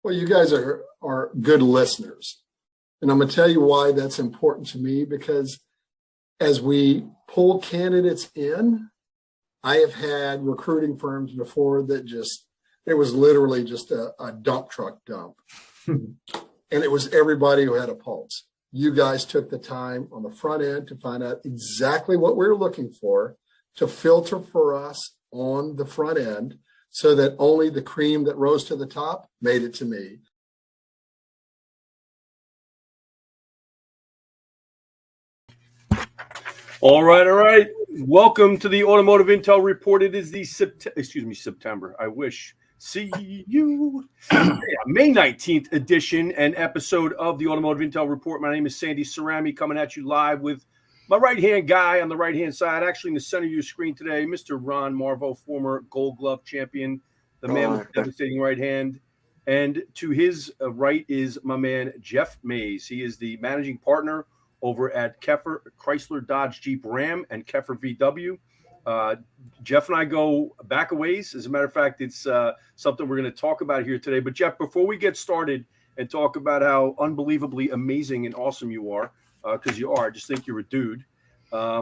Well, you guys are good listeners. And I'm going to tell you why that's important to me, because as we pull candidates in, I have had recruiting firms before that it was literally just a dump truck dump. And it was everybody who had a pulse. You guys took the time on the front end to find out exactly what we were looking for, to filter for us on the front end so that only the cream that rose to the top made it to me. All right. Welcome to the Automotive Intel Report. It is the September. I wish. See you. May 19th edition and episode of the Automotive Intel Report. My name is Sandy Cerami, coming at you live with my right-hand guy on the right-hand side, actually in the center of your screen today, Mr. Ron Marvo, former Gold Glove champion, the man with the devastating right hand. And to his right is my man, Jeff Mays. He is the managing partner over at Keffer, Chrysler, Dodge, Jeep, Ram, and Keffer VW. Jeff and I go back a ways. As a matter of fact, it's something we're going to talk about here today. But Jeff, before we get started and talk about how unbelievably amazing and awesome you are, because you are, I just think you're a dude.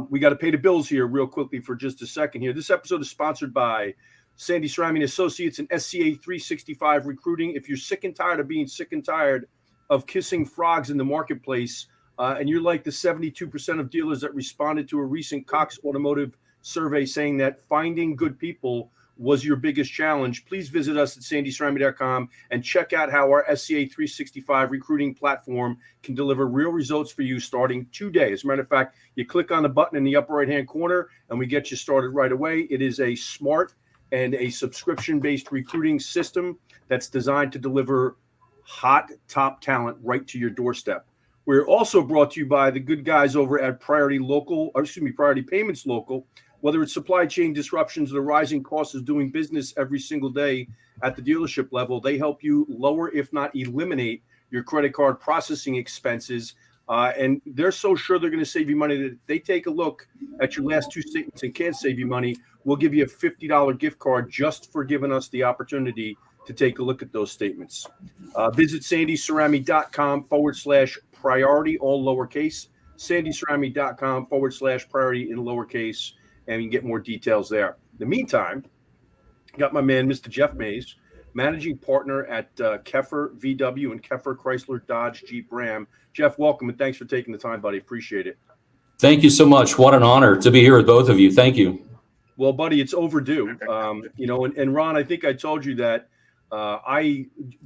We got to pay the bills here real quickly for just a second here. This episode is sponsored by Sandy Cerami & Associates and SCA 365 Recruiting. If you're sick and tired of being sick and tired of kissing frogs in the marketplace, and you're like the 72% of dealers that responded to a recent Cox Automotive survey saying that finding good people was your biggest challenge, please visit us at sandycerami.com and check out how our SCA 365 recruiting platform can deliver real results for you starting today. As a matter of fact, you click on the button in the upper right-hand corner and we get you started right away. It is a smart and a subscription-based recruiting system that's designed to deliver hot top talent right to your doorstep. We're also brought to you by the good guys over at Priority Payments Local. Whether it's supply chain disruptions or the rising costs of doing business every single day at the dealership level, they help you lower, if not eliminate, your credit card processing expenses. And they're so sure they're going to save you money that if they take a look at your last two statements and can't save you money, we'll give you a $50 gift card just for giving us the opportunity to take a look at those statements. Visit sandycerami.com/priority, all lowercase, sandycerami.com/priority in lowercase, and you can get more details there. In the meantime, got my man, Mr. Jeff Mays, managing partner at Keffer VW and Keffer Chrysler Dodge Jeep Ram. Jeff, welcome, and thanks for taking the time, buddy. Appreciate it. Thank you so much. What an honor to be here with both of you. Thank you. Well, buddy, it's overdue. And Ron, I think I told you that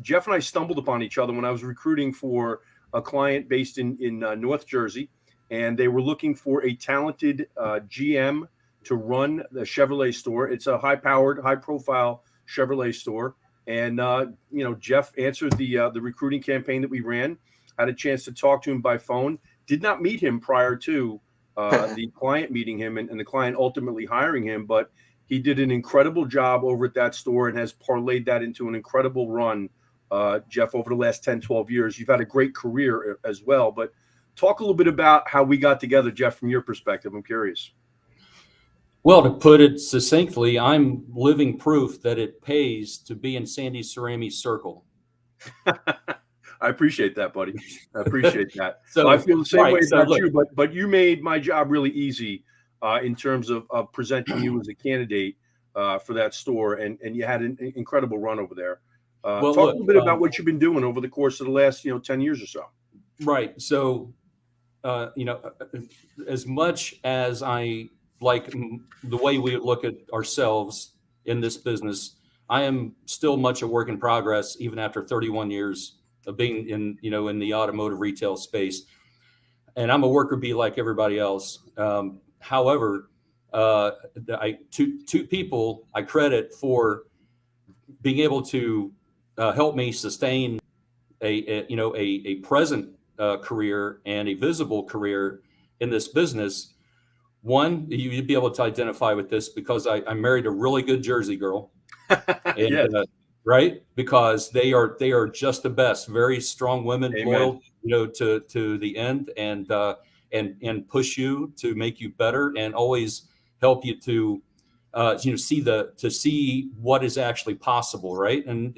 Jeff and I stumbled upon each other when I was recruiting for a client based in North Jersey, and they were looking for a talented GM to run the Chevrolet store. It's a high-powered, high-profile Chevrolet store, and Jeff answered the recruiting campaign that we ran. Had a chance to talk to him by phone. Did not meet him prior to the client meeting him and the client ultimately hiring him, but he did an incredible job over at that store and has parlayed that into an incredible run, Jeff, over the last 10, 12 years. You've had a great career as well, but talk a little bit about how we got together, Jeff, from your perspective. I'm curious. Well, to put it succinctly, I'm living proof that it pays to be in Sandy Cerami's circle. I appreciate that, buddy. I appreciate that. So I feel the same way about you, but you made my job really easy in terms of presenting you as a candidate for that store, and you had an incredible run over there. Talk a little bit about what you've been doing over the course of the last 10 years or so. Right. So, as much as I like the way we look at ourselves in this business, I am still much a work in progress, even after 31 years of being in the automotive retail space. And I'm a worker bee like everybody else. However, two people I credit for being able to help me sustain a present career and a visible career in this business. One, you'd be able to identify with this because I married a really good Jersey girl, and, yes. Right? Because they are just the best, very strong women, Amen. loyal, to the end, and push you to make you better, and always help you to see what is actually possible, right? And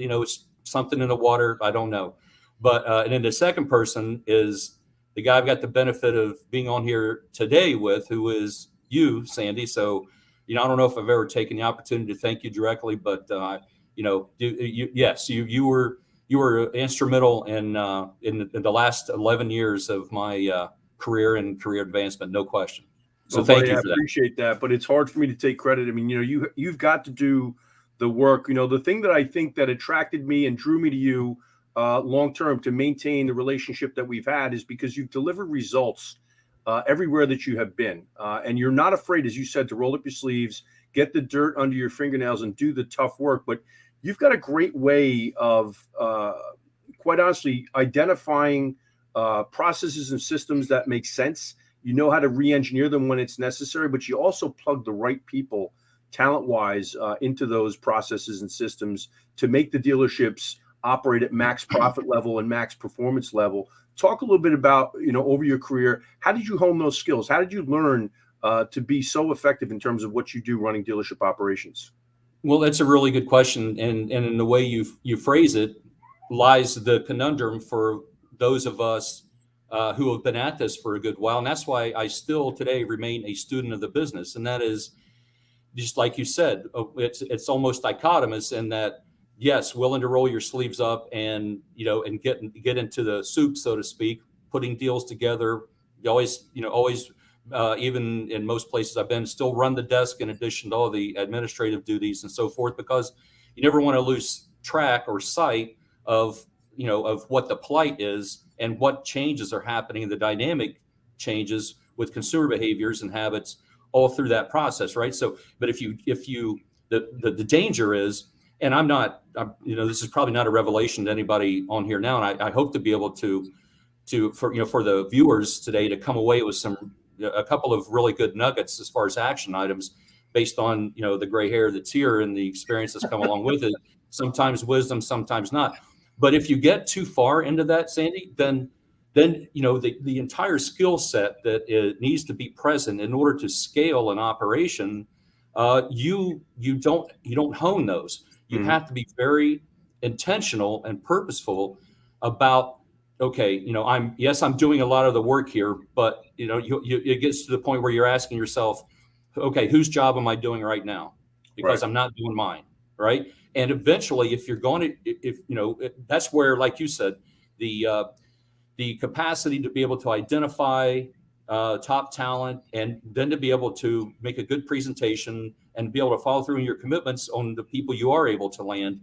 something in the water. I don't know. But and then the second person is the guy I've got the benefit of being on here today with, who is you, Sandy. So, I don't know if I've ever taken the opportunity to thank you directly, but yes, you were instrumental in the last 11 years of my career and career advancement, no question. So Well, thank buddy, you I for that. appreciate that, but it's hard for me to take credit. I mean, you've got to do the work. The thing that I think that attracted me and drew me to you long term to maintain the relationship that we've had is because you've delivered results everywhere that you have been, and you're not afraid, as you said, to roll up your sleeves, get the dirt under your fingernails, and do the tough work. But you've got a great way of, quite honestly, identifying processes and systems that make sense. You know how to re-engineer them when it's necessary, but you also plug the right people, talent-wise, into those processes and systems to make the dealerships operate at max profit level and max performance level. Talk a little bit about, over your career, how did you hone those skills? How did you learn to be so effective in terms of what you do running dealership operations? Well, that's a really good question, and in the way you phrase it lies the conundrum for those of us who have been at this for a good while, and that's why I still today remain a student of the business. And that is, just like you said, it's almost dichotomous in that, yes, willing to roll your sleeves up and and get into the soup, so to speak, putting deals together. You always even in most places I've been, still run the desk in addition to all the administrative duties and so forth, because you never want to lose track or sight of of what the plight is and what changes are happening, the dynamic changes with consumer behaviors and habits all through that process, right? So, but if you the danger is, and this is probably not a revelation to anybody on here now, and I hope to be able to for the viewers today to come away with a couple of really good nuggets as far as action items based on the gray hair that's here and the experience that's come along with it. Sometimes wisdom, sometimes not. But if you get too far into that, Sandy, then the entire skill set that it needs to be present in order to scale an operation, you don't hone those. You have to be very intentional and purposeful about, okay, I'm doing a lot of the work here, but it gets to the point where you're asking yourself, okay, whose job am I doing right now? Because Right. I'm not doing mine, right? And eventually, if you're going to, that's where, like you said, the capacity to be able to identify top talent and then to be able to make a good presentation and be able to follow through on your commitments on the people you are able to land.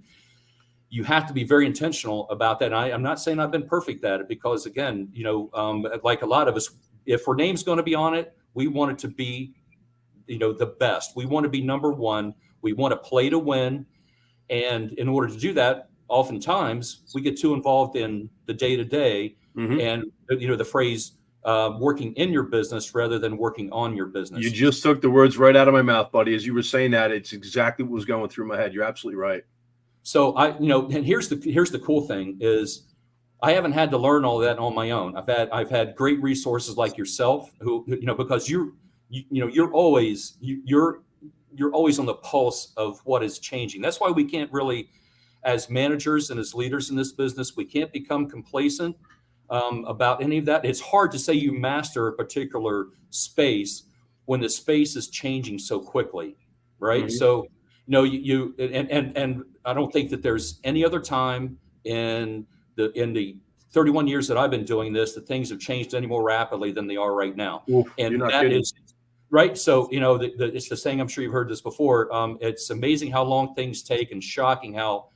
You have to be very intentional about that. And I'm not saying I've been perfect at it, because again, like a lot of us, if our name's going to be on it, we want it to be, the best. We want to be number one. We want to play to win. And in order to do that, oftentimes we get too involved in the day-to-day and the phrase working in your business rather than working on your business. You just took the words right out of my mouth, buddy. As you were saying that, it's exactly what was going through my head. You're absolutely right. So and here's the cool thing is, I haven't had to learn all that on my own. I've had great resources like yourself who because you're always on the pulse of what is changing. That's why we can't really, as managers and as leaders in this business, we can't become complacent about any of that. It's hard to say you master a particular space when the space is changing so quickly, right? So, and I don't think that there's any other time in the 31 years that I've been doing this that things have changed any more rapidly than they are right now. Oof, And you're not that kidding. is right. So, it's the saying, I'm sure you've heard this before. It's amazing how long things take and shocking how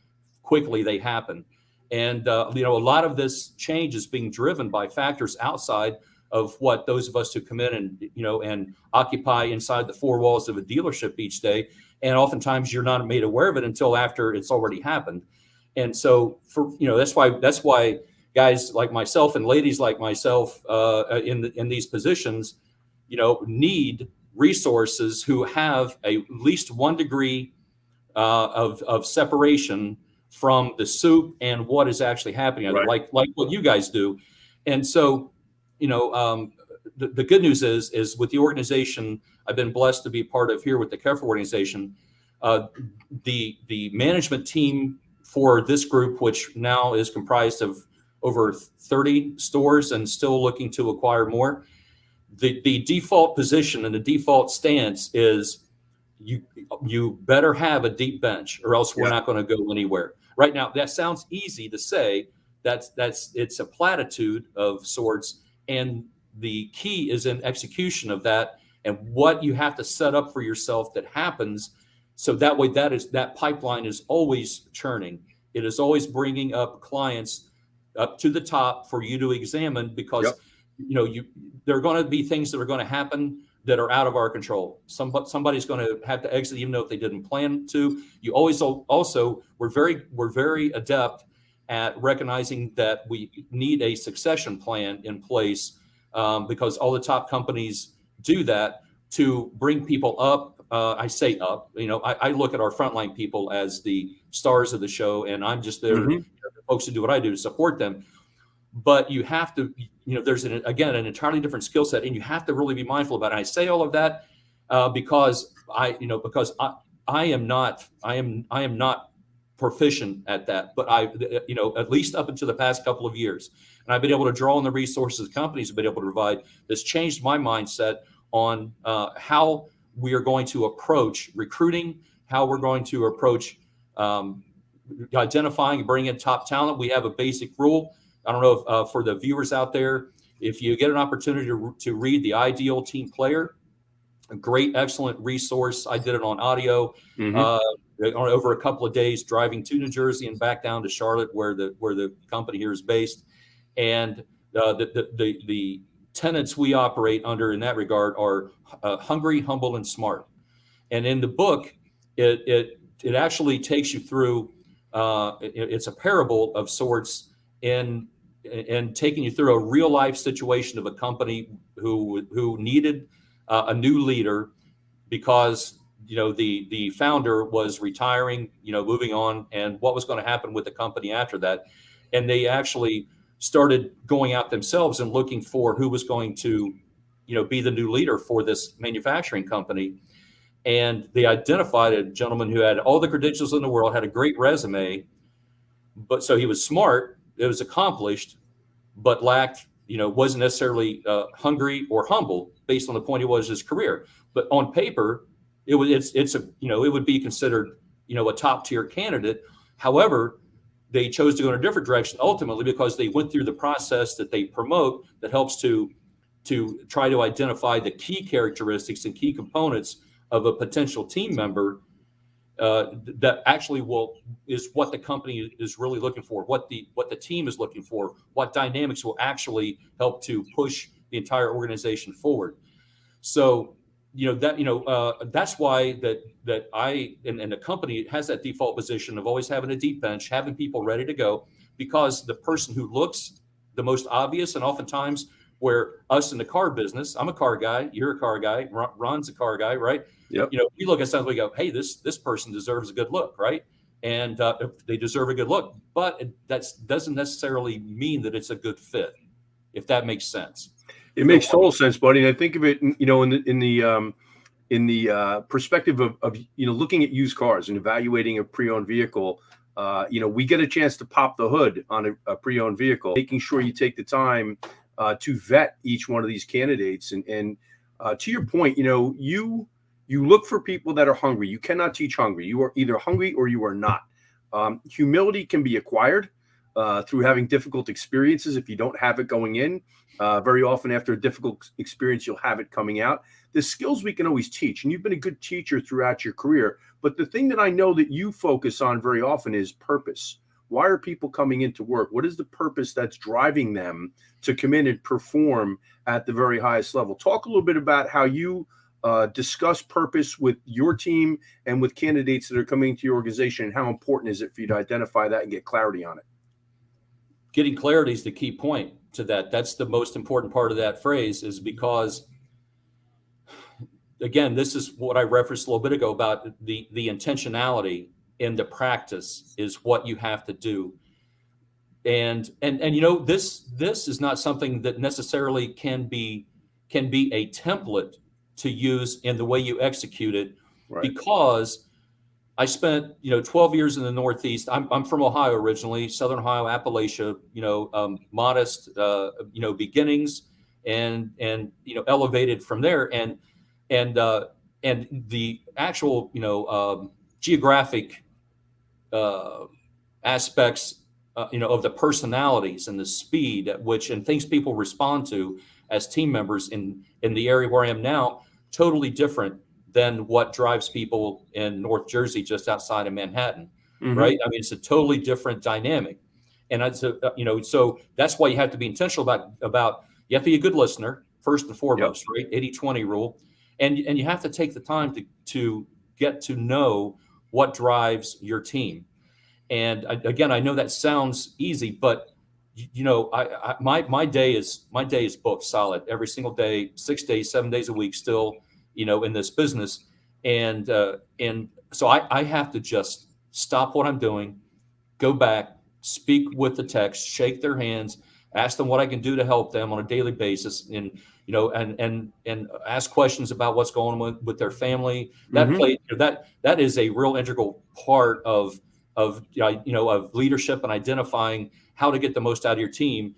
quickly they happen. And, a lot of this change is being driven by factors outside of what those of us who come in and occupy inside the four walls of a dealership each day. And oftentimes you're not made aware of it until after it's already happened. And so that's why guys like myself and ladies like myself in these positions, need resources who have at least 1 degree of separation from the soup and what is actually happening, Right. like what you guys do. And so, the good news is with the organization I've been blessed to be part of here with the Keffer organization, the management team for this group, which now is comprised of over 30 stores and still looking to acquire more, the default position and the default stance is you better have a deep bench, or else we're not going to go anywhere. Right now, that sounds easy to say. It's a platitude of sorts, and the key is in execution of that and what you have to set up for yourself that happens. So that way, that pipeline is always churning. It is always bringing up clients up to the top for you to examine, because there are going to be things that are going to happen that are out of our control. Somebody's going to have to exit, even though if they didn't plan to. You always also we're very adept at recognizing that we need a succession plan in place, because all the top companies do that to bring people up. I say up. I look at our frontline people as the stars of the show, and I'm just there, the folks who do what I do to support them. But you have to, there's an entirely different skill set, and you have to really be mindful about it. And I say all of that because I am not proficient at that, but at least up until the past couple of years, and I've been able to draw on the resources companies have been able to provide. This changed my mindset on how we are going to approach recruiting, how we're going to approach identifying and bringing in top talent. We have a basic rule. I don't know if for the viewers out there, if you get an opportunity to read The Ideal Team Player, a great, excellent resource. I did it on audio over a couple of days, driving to New Jersey and back down to Charlotte, where the company here is based. And the tenets we operate under in that regard are hungry, humble, and smart. And in the book, it actually takes you through. It's a parable of sorts and taking you through a real life situation of a company who needed a new leader, because the founder was retiring, moving on, and what was going to happen with the company after that. And they actually started going out themselves and looking for who was going to be the new leader for this manufacturing company. And they identified a gentleman who had all the credentials in the world, had a great resume, but so he was smart, it was accomplished, but lacked, wasn't necessarily hungry or humble based on the point he was in his career. But on paper, it would be considered, a top tier candidate. However, they chose to go in a different direction ultimately because they went through the process that they promote that helps to try to identify the key characteristics and key components of a potential team member that actually is what the company is really looking for, what the team is looking for, what dynamics will actually help to push the entire organization forward. So, that's why that I and the company has that default position of always having a deep bench, having people ready to go, because the person who looks the most obvious, and oftentimes where us in the car business, I'm a car guy, you're a car guy, Ron's a car guy, right? Yep. We look at something, we go, hey, this person deserves a good look, right? And they deserve a good look, but that doesn't necessarily mean that it's a good fit, if that makes sense. It makes total sense, buddy. And I think of it, in the perspective of looking at used cars and evaluating a pre-owned vehicle. We get a chance to pop the hood on a pre-owned vehicle, making sure you take the time to vet each one of these candidates. And to your point, you look for people that are hungry. You cannot teach hungry. You are either hungry or you are not. Humility can be acquired through having difficult experiences. If you don't have it going in, very often after a difficult experience, you'll have it coming out. The skills we can always teach, and you've been a good teacher throughout your career. But the thing that I know that you focus on very often is purpose. Why are people coming into work? What is the purpose that's driving them to come in and perform at the very highest level? Talk a little bit about how you discuss purpose with your team and with candidates that are coming to your organization, and how important is it for you to identify that and get clarity on it? Getting clarity is the key point to that. That's the most important part of that phrase, is because, again, this is what I referenced a little bit ago about the intentionality in the practice is what you have to do. And this is not something that necessarily can be a template to use in the way you execute it, right? Because I spent 12 years in the Northeast. I'm from Ohio originally, Southern Ohio, Appalachia. Modest beginnings, and elevated from there, and the actual geographic aspects of the personalities and the speed at which and things people respond to as team members in the area where I am now, totally different than what drives people in North Jersey, just outside of Manhattan, right? I mean, it's a totally different dynamic, and so that's why you have to be intentional about you have to be a good listener first and foremost, right? 80-20 rule, and you have to take the time to get to know what drives your team. And again, I know that sounds easy, but my day is booked solid every single day, 6 days, 7 days a week, still, in this business. And so I have to just stop what I'm doing, go back, speak with the techs, shake their hands, ask them what I can do to help them on a daily basis, and and ask questions about what's going on with their family. That is a real integral part of leadership and identifying how to get the most out of your team,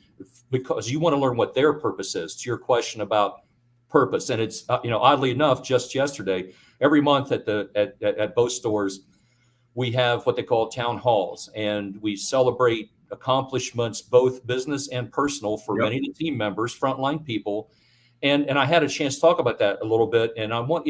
because you want to learn what their purpose is. To your question about purpose, and it's oddly enough, just yesterday, every month at both stores, we have what they call town halls, and we celebrate accomplishments, both business and personal, for many of the team members, frontline people. And I had a chance to talk about that a little bit. And I want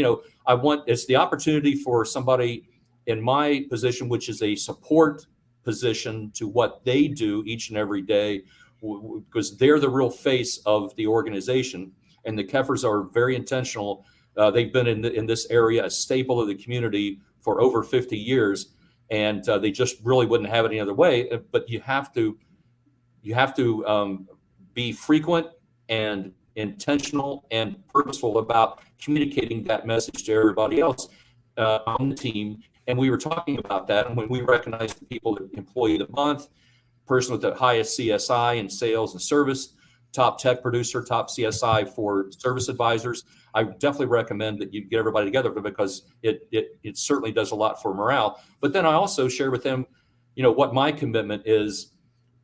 it's the opportunity for somebody in my position, which is a support position to what they do each and every day, because they're the real face of the organization. And the Keffers are very intentional. They've been in this area a staple of the community for over 50 years, and they just really wouldn't have it any other way. But you have to be frequent and intentional and purposeful about communicating that message to everybody else on the team. And we were talking about that, and when we recognize the people, that employee of the month, person with the highest CSI in sales and service, top tech producer, top CSI for service advisors, I definitely recommend that you get everybody together, because it certainly does a lot for morale. But then I also share with them, what my commitment is,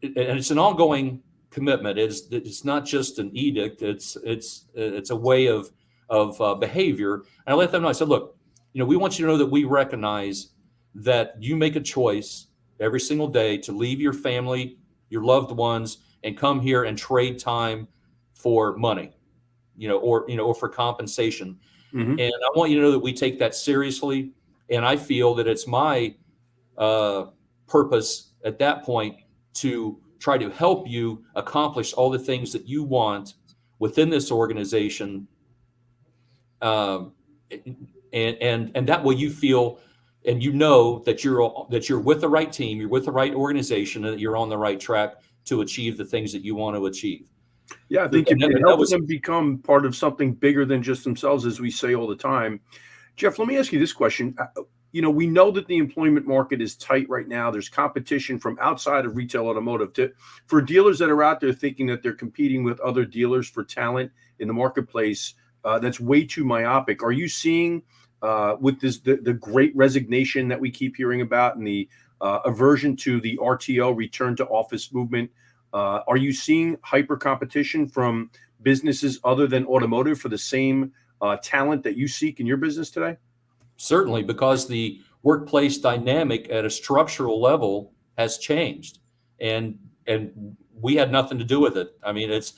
and it's an ongoing commitment. It's not just an edict. It's a way of behavior. And I let them know. I said, look, we want you to know that we recognize that you make a choice every single day to leave your family, your loved ones, and come here and trade time for money, or for compensation. And I want you to know that we take that seriously. And I feel that it's my purpose at that point to try to help you accomplish all the things that you want within this organization. And that way you feel, and that you're with the right team, you're with the right organization, and that you're on the right track to achieve the things that you want to achieve. Yeah, I think it helps them become part of something bigger than just themselves, as we say all the time. Jeff, let me ask you this question. We know that the employment market is tight right now. There's competition from outside of retail automotive. For dealers that are out there thinking that they're competing with other dealers for talent in the marketplace, that's way too myopic. Are you seeing with the great resignation that we keep hearing about, and the aversion to the RTO, return to office movement, are you seeing hyper competition from businesses other than automotive for the same talent that you seek in your business today? Certainly, because the workplace dynamic at a structural level has changed, and we had nothing to do with it. I mean, it's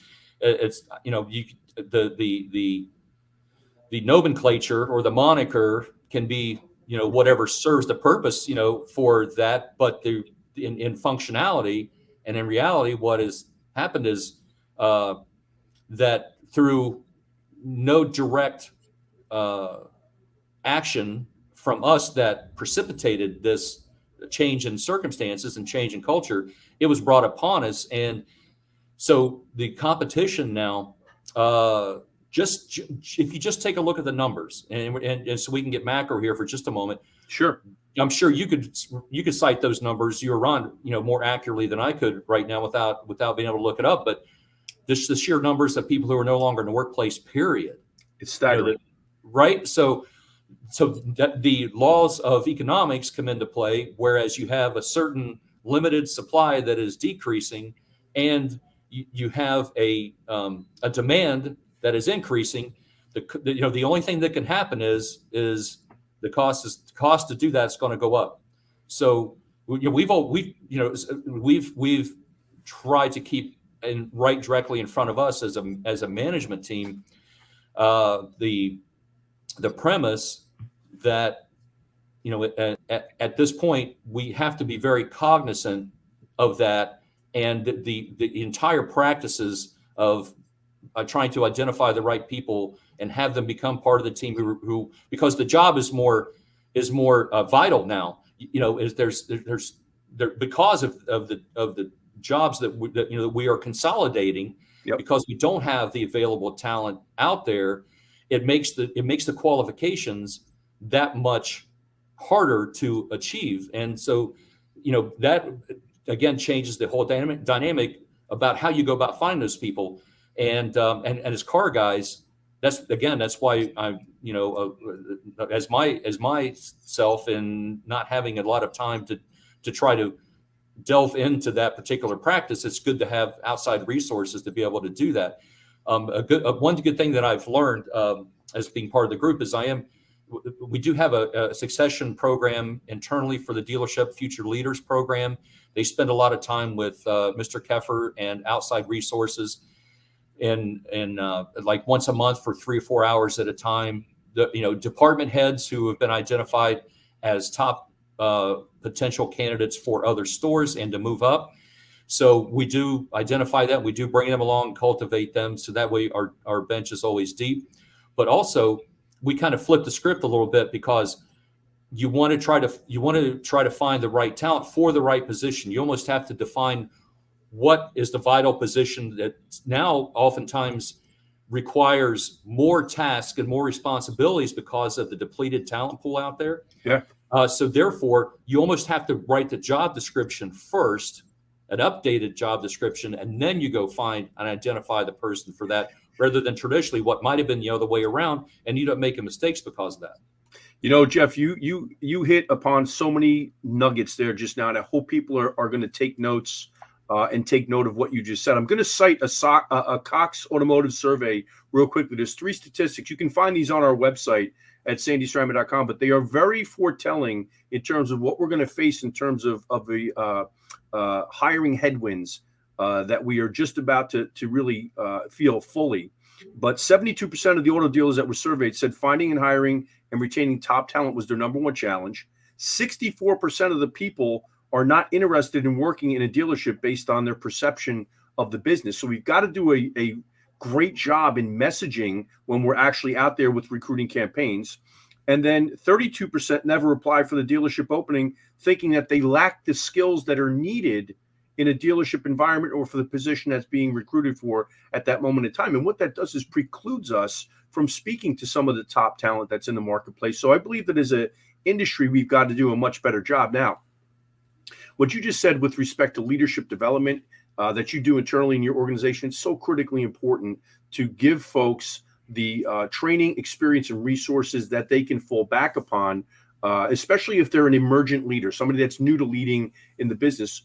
the nomenclature or the moniker can be whatever serves the purpose for that, but in functionality and in reality, what has happened is that through no direct action from us that precipitated this change in circumstances and change in culture, it was brought upon us. And so the competition now, if you just take a look at the numbers, and so we can get macro here for just a moment. Sure. I'm sure you could cite those numbers, Ron, more accurately than I could right now without being able to look it up. But just the sheer numbers of people who are no longer in the workplace, period. It's staggering. Right? So so that the laws of economics come into play, whereas you have a certain limited supply that is decreasing, and you have a demand that is increasing. The only thing that can happen is the cost to do that is going to go up. So we've tried to keep and right directly in front of us as a management team the premise that at this point we have to be very cognizant of that, and the entire practices of trying to identify the right people and have them become part of the team who because the job is more vital now. Is there's because of the jobs that we are consolidating. Yep. Because we don't have the available talent out there. It makes the qualifications that much harder to achieve, and so that again changes the whole dynamic about how you go about finding those people. And as car guys, that's why I as myself and not having a lot of time to try to delve into that particular practice, it's good to have outside resources to be able to do that. One good thing that I've learned as being part of the group is we do have a succession program internally for the dealership, Future Leaders program. They spend a lot of time with Mr. Keffer and outside resources, and like once a month for 3 or 4 hours at a time. Department heads who have been identified as top potential candidates for other stores and to move up. So we do identify that. We do bring them along, cultivate them, so that way our bench is always deep. But also, we kind of flip the script a little bit, because you want to try to find the right talent for the right position. You almost have to define what is the vital position that now oftentimes requires more tasks and more responsibilities because of the depleted talent pool out there. Yeah. So therefore, you almost have to write the job description first, an updated job description, and then you go find and identify the person for that, rather than traditionally what might have been the other way around, and you don't make mistakes because of that. Jeff, you hit upon so many nuggets there just now, and I hope people are going to take notes and take note of what you just said. I'm going to cite a Cox Automotive survey real quickly. There's 3 statistics. You can find these on our website at sandystrymon.com, but they are very foretelling in terms of what we're going to face in terms of the hiring headwinds that we are just about to really feel fully. But 72% of the auto dealers that were surveyed said finding and hiring and retaining top talent was their number one challenge. 64% of the people are not interested in working in a dealership based on their perception of the business. So we've got to do a great job in messaging when we're actually out there with recruiting campaigns. And then 32% never applied for the dealership opening, thinking that they lack the skills that are needed in a dealership environment or for the position that's being recruited for at that moment in time. And what that does is precludes us from speaking to some of the top talent that's in the marketplace. So I believe that as an industry, we've got to do a much better job. Now, what you just said with respect to leadership development that you do internally in your organization, it's so critically important to give folks the training, experience, and resources that they can fall back upon, especially if they're an emergent leader, somebody that's new to leading in the business.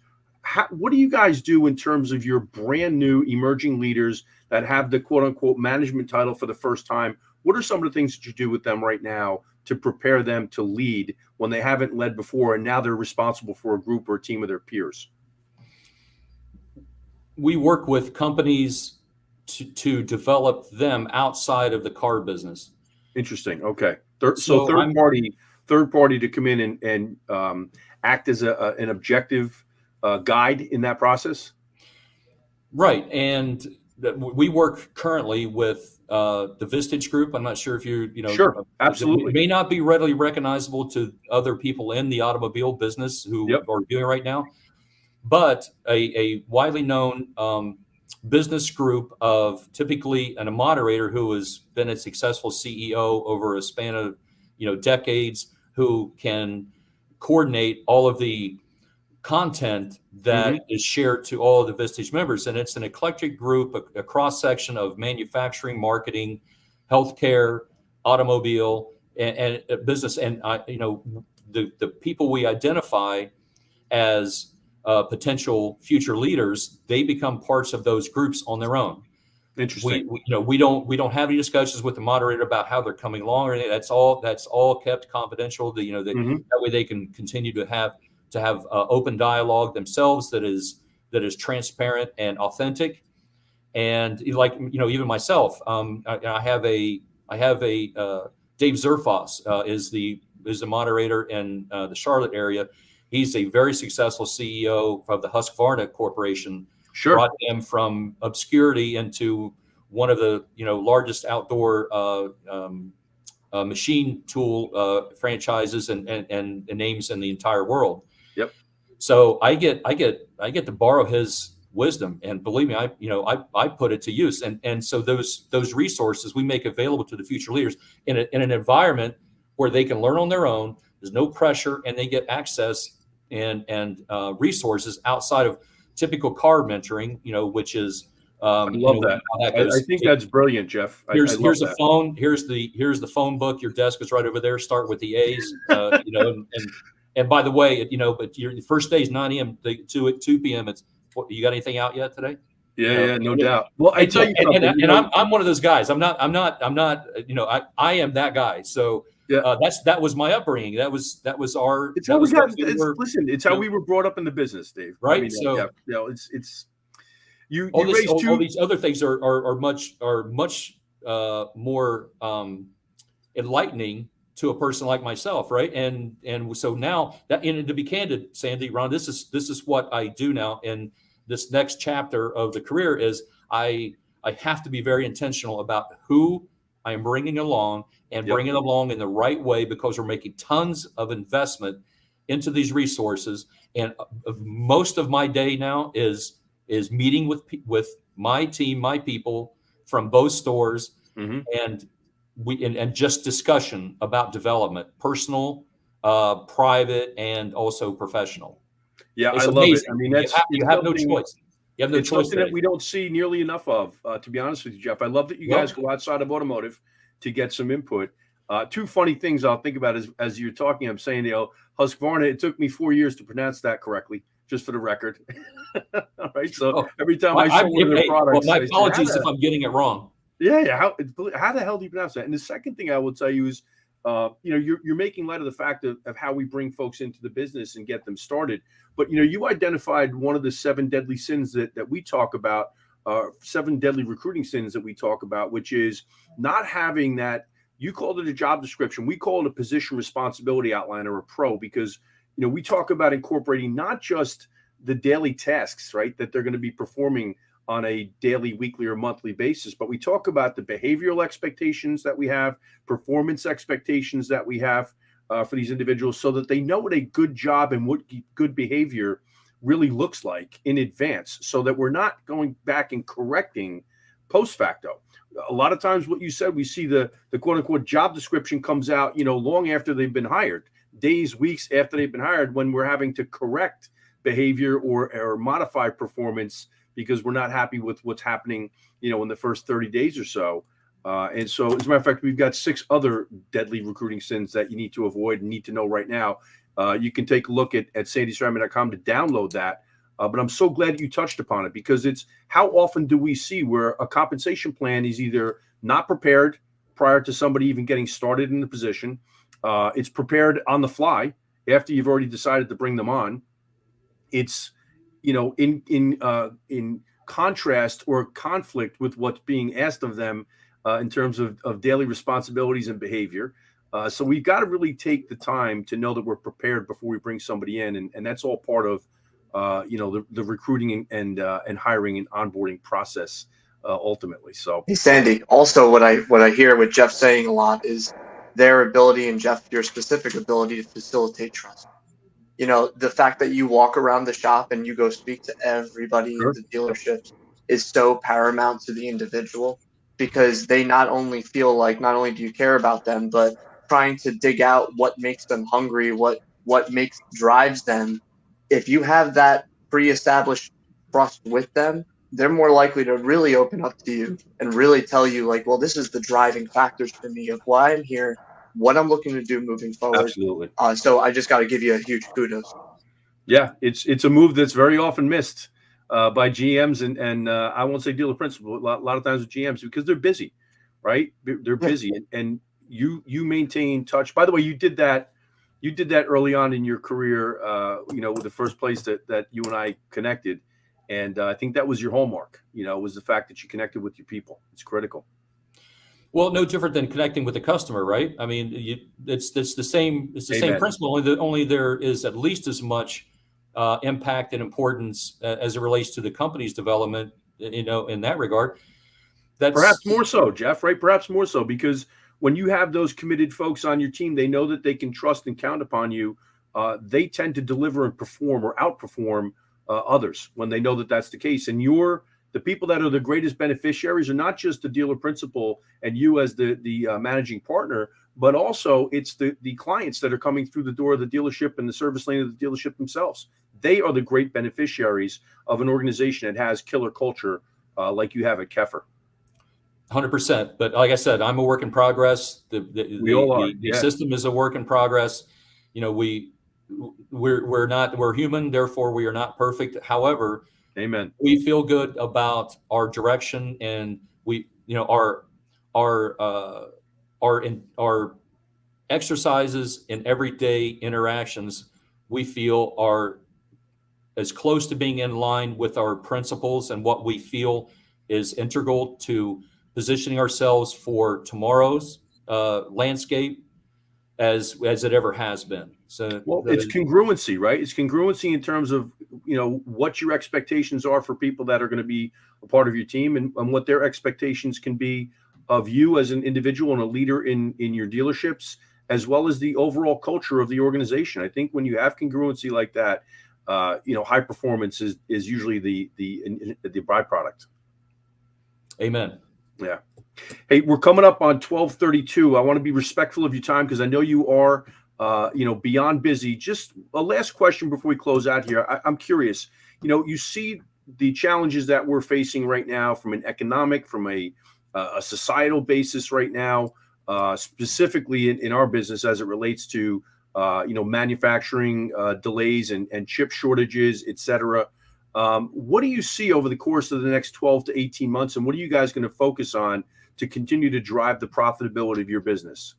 What do you guys do in terms of your brand new emerging leaders that have the quote unquote management title for the first time? What are some of the things that you do with them right now to prepare them to lead when they haven't led before and now they're responsible for a group or a team of their peers? We work with companies to develop them outside of the car business. Interesting. Okay. Third party to come in and act as an objective guide in that process. Right. And we work currently with the Vistage Group. I'm not sure if Sure, absolutely. It may not be readily recognizable to other people in the automobile business who are doing it right now, but a widely known business group of typically a moderator who has been a successful CEO over a span of decades, who can coordinate all of the content that is shared to all of the Vistage members. And it's an eclectic group, a cross section of manufacturing, marketing, healthcare, automobile, and business, and the people we identify as potential future leaders, they become parts of those groups on their own. Interesting. We don't have any discussions with the moderator about how they're coming along or anything. That's all kept confidential. That way they can continue to have open dialogue themselves that is transparent and authentic. And like even myself, I have a Dave Zerfoss is the moderator in the Charlotte area. He's a very successful CEO of the Husqvarna Corporation. Sure. Brought him from obscurity into one of the largest outdoor machine tool franchises and names in the entire world. Yep. So I get to borrow his wisdom, and believe me, I put it to use. And so those resources we make available to the future leaders in an environment where they can learn on their own. There's no pressure, and they get access and resources outside of typical car mentoring, which is I love that. I think that's brilliant, Jeff. Here's a phone. Here's the phone book. Your desk is right over there. Start with the A's, and by the way, but your first day is 9 a.m. to 2 p.m. It's you got anything out yet today? Yeah, no doubt. Well, I tell you something, and I'm one of those guys. I'm not. I am that guy. So. Yeah, that was my upbringing. That was our. It's how we got. Listen, it's how we were brought up in the business, Dave. Right. I mean, so it's you. All All these other things are much more enlightening to a person like myself, right? And so now that, and to be candid, Sandy, Ron, this is what I do now. And this next chapter of the career is I have to be very intentional about who I am bringing along and bringing them along in the right way, because we're making tons of investment into these resources. And most of my day now is meeting with my team, my people from both stores, and just discussion about development, personal, private, and also professional. Yeah, it's I amazing. love it. I mean, you have no choice. You have no it's choice something that we don't see nearly enough of, to be honest with you, Jeff. I love that you guys go outside of automotive to get some input. Two funny things I'll think about as you're talking. I'm saying, Husqvarna, it took me 4 years to pronounce that correctly, just for the record. All right. So every time I saw one of their products, my apologies if I'm getting it wrong. Yeah. How the hell do you pronounce that? And the second thing I will tell you is, you're making light of the fact of how we bring folks into the business and get them started. But, you identified one of the 7 deadly sins that we talk about, 7 deadly recruiting sins that we talk about, which is not having that. You called it a job description. We call it a position responsibility outline, or a PRO, because, we talk about incorporating not just the daily tasks, right, that they're going to be performing on a daily, weekly, or monthly basis, but we talk about the behavioral expectations that we have, performance expectations that we have for these individuals, so that they know what a good job and what good behavior really looks like in advance, so that we're not going back and correcting post facto. A lot of times what you said, we see the quote unquote job description comes out, long after they've been hired, days, weeks after they've been hired, when we're having to correct behavior or modify performance because we're not happy with what's happening, in the first 30 days or so. And so, as a matter of fact, we've got 6 other deadly recruiting sins that you need to avoid and need to know right now. You can take a look at sandyceramic.com to download that. But I'm so glad you touched upon it, because it's how often do we see where a compensation plan is either not prepared prior to somebody even getting started in the position. It's prepared on the fly after you've already decided to bring them on. It's, in contrast or conflict with what's being asked of them in terms of daily responsibilities and behavior. So we've got to really take the time to know that we're prepared before we bring somebody in. And that's all part of, the recruiting and hiring and onboarding process ultimately. So, hey, Sandy, also what I hear with Jeff saying a lot is their ability, and Jeff, your specific ability to facilitate trust. The fact that you walk around the shop and you go speak to everybody in the dealerships is so paramount to the individual, because they not only feel like not only do you care about them, but trying to dig out what makes them hungry, what drives them. If you have that pre-established trust with them, they're more likely to really open up to you and really tell you, like, well, this is the driving factors for me of why I'm here, what I'm looking to do moving forward. Absolutely. So I just got to give you a huge kudos. Yeah, it's a move that's very often missed by GMs and I won't say dealer principal, a lot of times with GMs because they're busy, right? They're busy, and you maintain touch. By the way, you did that early on in your career, with the first place that you and I connected, and I think that was your hallmark. Was the fact that you connected with your people. It's critical. Well, no different than connecting with the customer, right? I mean, it's the same. It's the same principle. Only there is at least as much impact and importance as it relates to the company's development. In that regard, that's perhaps more so, Jeff. Right? Perhaps more so because when you have those committed folks on your team, they know that they can trust and count upon you. They tend to deliver and perform or outperform others when they know that that's the case. And the people that are the greatest beneficiaries are not just the dealer principal and you as the managing partner, but also it's the clients that are coming through the door of the dealership and the service lane of the dealership themselves. They are the great beneficiaries of an organization that has killer culture like you have at Keffer. 100%. But like I said, I'm a work in progress. The system is a work in progress. We're human, therefore we are not perfect. However, amen. We feel good about our direction, and our exercises and everyday interactions we feel are as close to being in line with our principles and what we feel is integral to positioning ourselves for tomorrow's landscape as it ever has been. So it's congruency, right? It's congruency in terms of what your expectations are for people that are going to be a part of your team and what their expectations can be of you as an individual and a leader in your dealerships, as well as the overall culture of the organization. I think when you have congruency like that, high performance is usually the byproduct. Amen. Yeah. Hey, we're coming up on 12:32. I want to be respectful of your time because I know you are, beyond busy. Just a last question before we close out here. I'm curious. You see the challenges that we're facing right now from an economic, from a societal basis right now, specifically in our business as it relates to, manufacturing delays and chip shortages, et cetera. What do you see over the course of the next 12 to 18 months, and what are you guys going to focus on to continue to drive the profitability of your business?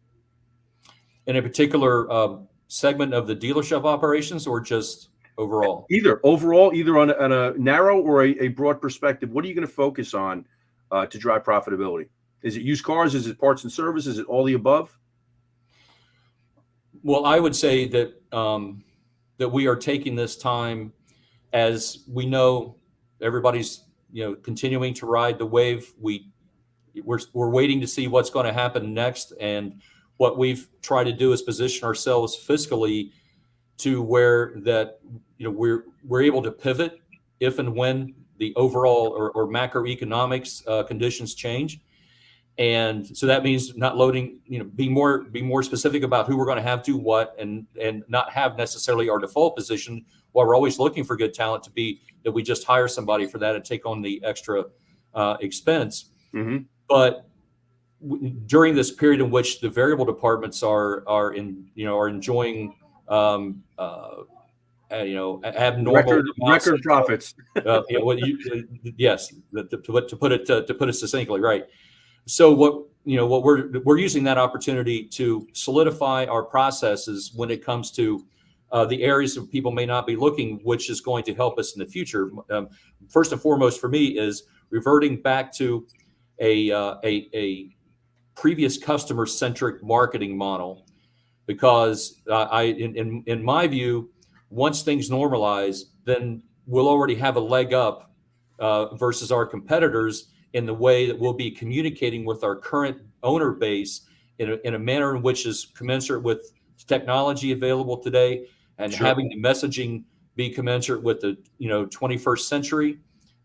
In a particular segment of the dealership operations, or just overall? Either on a narrow or a broad perspective. What are you going to focus on to drive profitability? Is it used cars? Is it parts and service? Is it all the above? Well, I would say that that we are taking this time, as we know everybody's continuing to ride the wave. We're waiting to see what's going to happen next, and what we've tried to do is position ourselves fiscally to where that we're able to pivot if and when the overall or macroeconomics conditions change. And so that means not loading, be more specific about who we're going to have do what, and not have necessarily our default position, while we're always looking for good talent, to be that we just hire somebody for that and take on the extra expense. Mm-hmm. But during this period in which the variable departments are enjoying abnormal record profits. Yes, to put it succinctly, right. So what we're using that opportunity to solidify our processes when it comes to the areas that people may not be looking, which is going to help us in the future. First and foremost for me is reverting back to a previous customer-centric marketing model, because in my view, once things normalize, then we'll already have a leg up versus our competitors in the way that we'll be communicating with our current owner base in a manner in which is commensurate with technology available today, and sure, having the messaging be commensurate with the 21st century,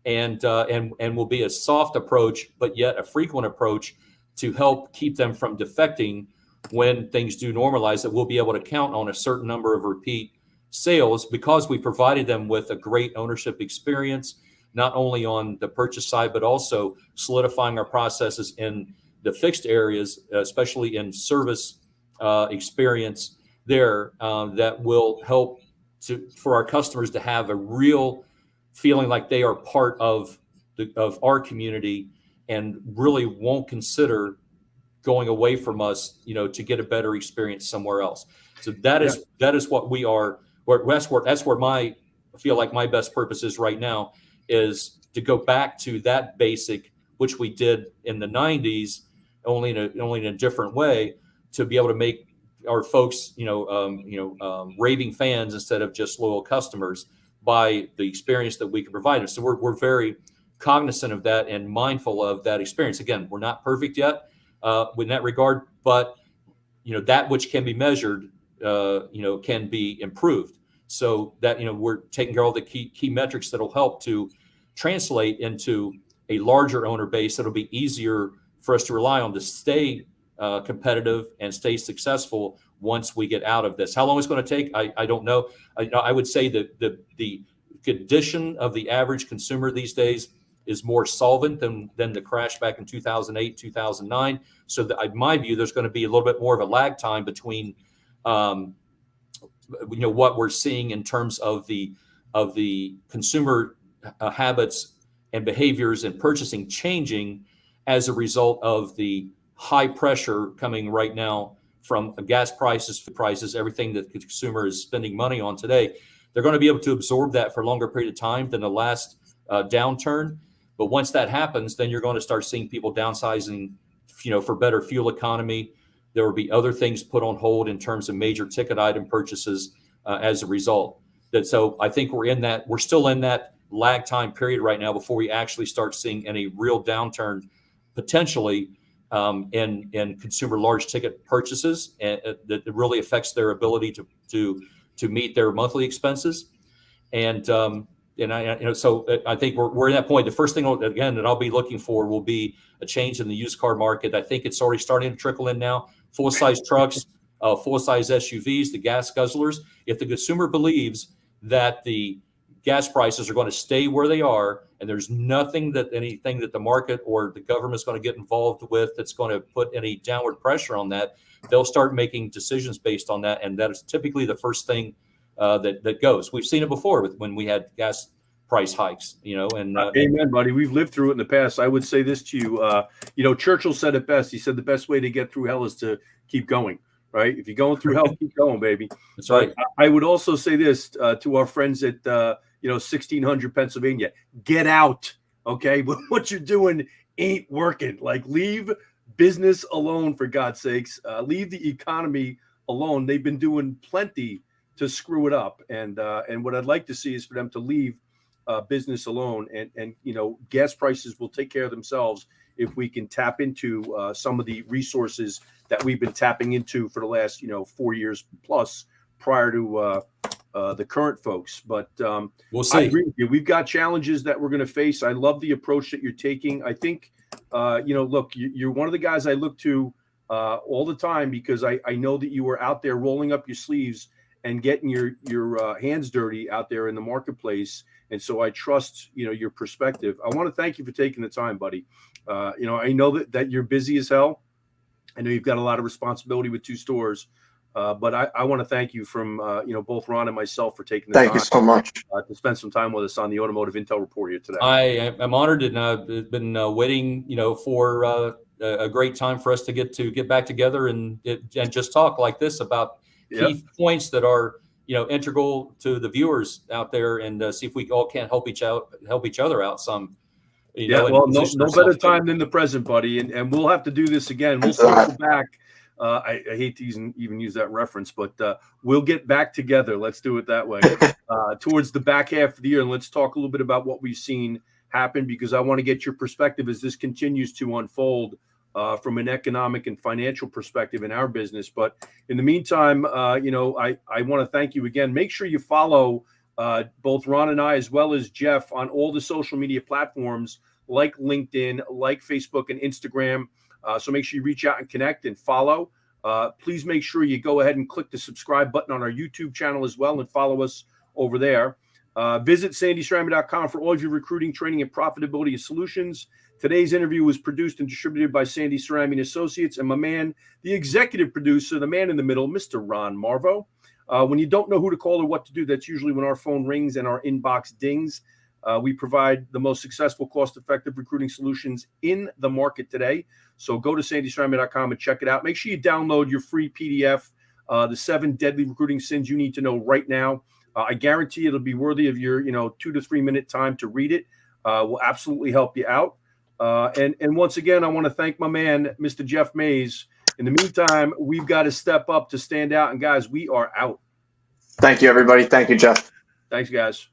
and will be a soft approach, but yet a frequent approach to help keep them from defecting when things do normalize, that we'll be able to count on a certain number of repeat sales because we provided them with a great ownership experience, not only on the purchase side, but also solidifying our processes in the fixed areas, especially in service experience there that will help for our customers to have a real feeling like they are part of our community and really won't consider going away from us, to get a better experience somewhere else. So that is what we are. That's where I feel like my best purpose is right now, is to go back to that basic, which we did in the 90s, only in a different way, to be able to make our folks, raving fans instead of just loyal customers by the experience that we can provide them. So we're very cognizant of that and mindful of that experience. Again, we're not perfect yet in that regard, but that which can be measured, can be improved. So that we're taking care of all the key metrics that will help to translate into a larger owner base that'll be easier for us to rely on to stay competitive and stay successful once we get out of this. How long it's going to take, I don't know. I would say that the condition of the average consumer these days is more solvent than the crash back in 2008, 2009. So that, in my view, there's going to be a little bit more of a lag time between what we're seeing in terms of the consumer habits and behaviors and purchasing changing as a result of the high pressure coming right now from gas prices, food prices, everything that the consumer is spending money on today. They're going to be able to absorb that for a longer period of time than the last downturn. But once that happens, then you're going to start seeing people downsizing, for better fuel economy. There will be other things put on hold in terms of major ticket item purchases as a result. So I think we're still in that lag time period right now before we actually start seeing any real downturn potentially in consumer large ticket purchases, and that really affects their ability to meet their monthly expenses. So I think we're at that point. The first thing, again, that I'll be looking for will be a change in the used car market. I think it's already starting to trickle in now. Full-size trucks, full-size SUVs, the gas guzzlers. If the consumer believes that the gas prices are going to stay where they are, and there's anything that the market or the government is going to get involved with that's going to put any downward pressure on that, they'll start making decisions based on that. And that is typically the first thing that goes. We've seen it before when we had gas price hikes, Amen, buddy. We've lived through it in the past. I would say this to you. Churchill said it best. He said the best way to get through hell is to keep going. Right? If you're going through hell, keep going, baby. That's right. I would also say this to our friends at 1600 Pennsylvania: get out. Okay, what you're doing ain't working. Like, leave business alone, for God's sakes. Leave the economy alone. They've been doing plenty to screw it up, and what I'd like to see is for them to leave business alone, and gas prices will take care of themselves if we can tap into some of the resources that we've been tapping into for the last 4 years plus prior to the current folks. But we'll see. I agree with you. We've got challenges that we're going to face. I love the approach that you're taking. I think look, you're one of the guys I look to all the time, because I know that you were out there rolling up your sleeves and getting your hands dirty out there in the marketplace. And so I trust, your perspective. I want to thank you for taking the time, buddy. I know that you're busy as hell. I know you've got a lot of responsibility with 2 stores, but I want to thank you from, both Ron and myself for taking the time. Thank you so much. To spend some time with us on the Automotive Intel Report here today. I am honored, and I've been waiting, for a great time for us to get back together and just talk like this about key points that are integral to the viewers out there, and see if we all can't help each other out some. No better time than the present, buddy, and we'll have to do this again. We'll circle back. I hate to even use that reference, but we'll get back together. Let's do it that way towards the back half of the year, and let's talk a little bit about what we've seen happen, because I want to get your perspective as this continues to unfold from an economic and financial perspective in our business. But in the meantime, I want to thank you again. Make sure you follow both Ron and I, as well as Jeff, on all the social media platforms like LinkedIn, like Facebook and Instagram. So make sure you reach out and connect and follow. Please make sure you go ahead and click the subscribe button on our YouTube channel as well, and follow us over there. Visit sandycerami.com for all of your recruiting, training, and profitability solutions. Today's interview was produced and distributed by Sandy Cerami and Associates, and my man, the executive producer, the man in the middle, Mr. Ron Marvo. When you don't know who to call or what to do, that's usually when our phone rings and our inbox dings. We provide the most successful, cost-effective recruiting solutions in the market today. So go to sandycerami.com and check it out. Make sure you download your free PDF, the 7 deadly recruiting sins you need to know right now. I guarantee it'll be worthy of your 2 to 3 minute time to read it. Will absolutely help you out. And once again, I want to thank my man, Mr. Jeff Mays. In the meantime, we've got to step up to stand out. And guys, we are out. Thank you, everybody. Thank you, Jeff. Thanks, guys.